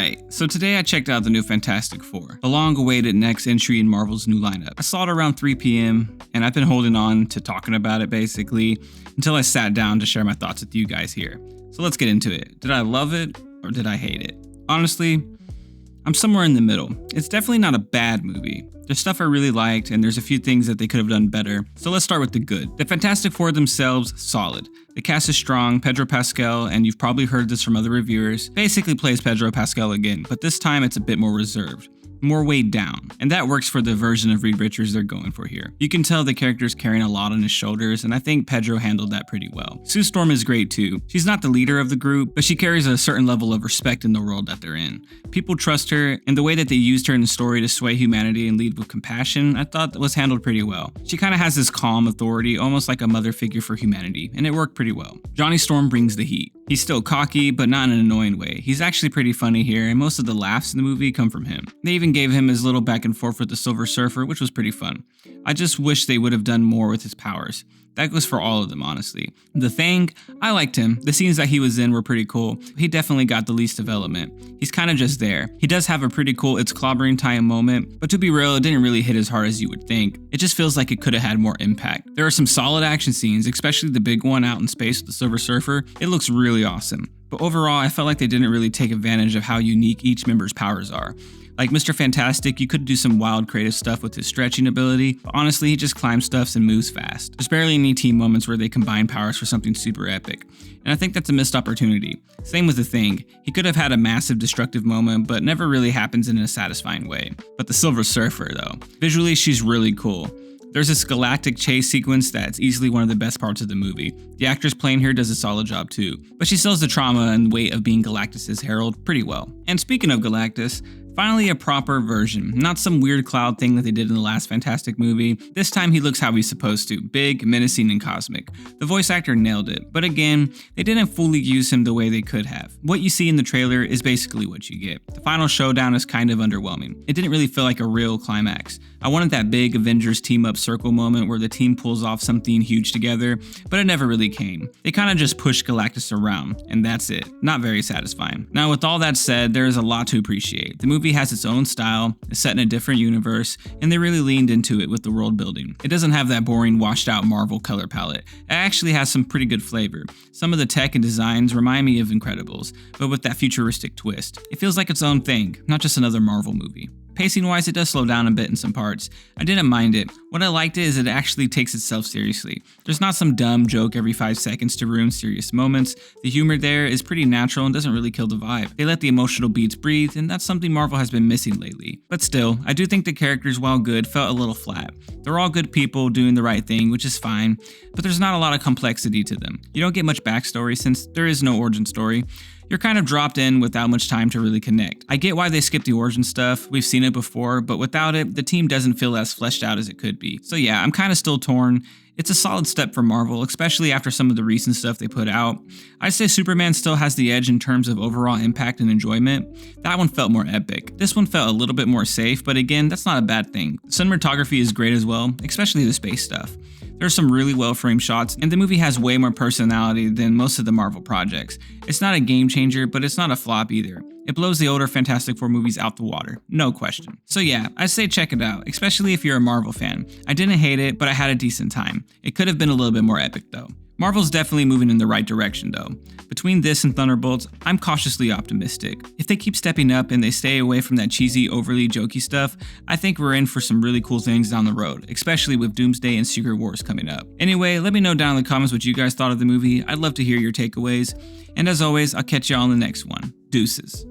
Alright, so today I checked out the new Fantastic Four, the long-awaited next entry in Marvel's new lineup. I saw it around 3 p.m., and I've been holding on to talking about it basically until I sat down to share my thoughts with you guys here. So let's get into it. Did I love it, or did I hate it? Honestly, I'm somewhere in the middle. It's definitely not a bad movie. There's stuff I really liked, and there's a few things that they could have done better. So let's start with the good. The Fantastic Four themselves, solid. The cast is strong. Pedro Pascal, and you've probably heard this from other reviewers, basically plays Pedro Pascal again, but this time it's a bit more reserved, more weighed down, and that works for the version of Reed Richards they're going for here. You can tell the character's carrying a lot on his shoulders, and I think Pedro handled that pretty well. Sue Storm is great too. She's not the leader of the group, but she carries a certain level of respect in the world that they're in. People trust her, and the way that they used her in the story to sway humanity and lead with compassion, I thought was handled pretty well. She kind of has this calm authority, almost like a mother figure for humanity, and it worked pretty well. Johnny Storm brings the heat. He's still cocky, but not in an annoying way. He's actually pretty funny here, and most of the laughs in the movie come from him. They even gave him his little back and forth with the Silver Surfer, which was pretty fun. I just wish they would have done more with his powers. That goes for all of them, honestly. The Thing, I liked him. The scenes that he was in were pretty cool. He definitely got the least development. He's kind of just there. He does have a pretty cool it's clobbering time moment, but to be real, it didn't really hit as hard as you would think. It just feels like it could have had more impact. There are some solid action scenes, especially the big one out in space with the Silver Surfer. It looks really awesome. But overall, I felt like they didn't really take advantage of how unique each member's powers are. Like Mr. Fantastic, you could do some wild creative stuff with his stretching ability, but honestly, he just climbs stuffs and moves fast. There's barely any team moments where they combine powers for something super epic, and I think that's a missed opportunity. Same with The Thing. He could have had a massive destructive moment, but never really happens in a satisfying way. But the Silver Surfer, though. Visually, she's really cool. There's this galactic chase sequence that's easily one of the best parts of the movie. The actress playing her does a solid job too, but she sells the trauma and weight of being Galactus' herald pretty well. And speaking of Galactus, finally a proper version, not some weird cloud thing that they did in the last Fantastic movie. This time he looks how he's supposed to, big, menacing, and cosmic. The voice actor nailed it, but again, they didn't fully use him the way they could have. What you see in the trailer is basically what you get. The final showdown is kind of underwhelming. It didn't really feel like a real climax. I wanted that big Avengers team-up circle moment where the team pulls off something huge together, but it never really came. They kind of just pushed Galactus around, and that's it. Not very satisfying. Now, with all that said, there is a lot to appreciate. The movie has its own style, it's set in a different universe, and they really leaned into it with the world building. It doesn't have that boring, washed-out Marvel color palette. It actually has some pretty good flavor. Some of the tech and designs remind me of Incredibles, but with that futuristic twist. It feels like its own thing, not just another Marvel movie. Pacing-wise, it does slow down a bit in some parts. I didn't mind it. What I liked is it actually takes itself seriously. There's not some dumb joke every 5 seconds to ruin serious moments. The humor there is pretty natural and doesn't really kill the vibe. They let the emotional beats breathe, and that's something Marvel has been missing lately. But still, I do think the characters, while good, felt a little flat. They're all good people doing the right thing, which is fine, but there's not a lot of complexity to them. You don't get much backstory since there is no origin story. You're kind of dropped in without much time to really connect. I get why they skipped the origin stuff, we've seen it before, but without it, the team doesn't feel as fleshed out as it could be. So yeah, I'm kind of still torn. It's a solid step for Marvel, especially after some of the recent stuff they put out. I'd say Superman still has the edge in terms of overall impact and enjoyment. That one felt more epic. This one felt a little bit more safe, but again, that's not a bad thing. The cinematography is great as well, especially the space stuff. There's some really well-framed shots, and the movie has way more personality than most of the Marvel projects. It's not a game changer, but it's not a flop either. It blows the older Fantastic Four movies out the water, no question. So yeah, I say check it out, especially if you're a Marvel fan. I didn't hate it, but I had a decent time. It could have been a little bit more epic though. Marvel's definitely moving in the right direction though. Between this and Thunderbolts, I'm cautiously optimistic. If they keep stepping up and they stay away from that cheesy, overly jokey stuff, I think we're in for some really cool things down the road, especially with Doomsday and Secret Wars coming up. Anyway, let me know down in the comments what you guys thought of the movie. I'd love to hear your takeaways. And as always, I'll catch y'all on the next one. Deuces.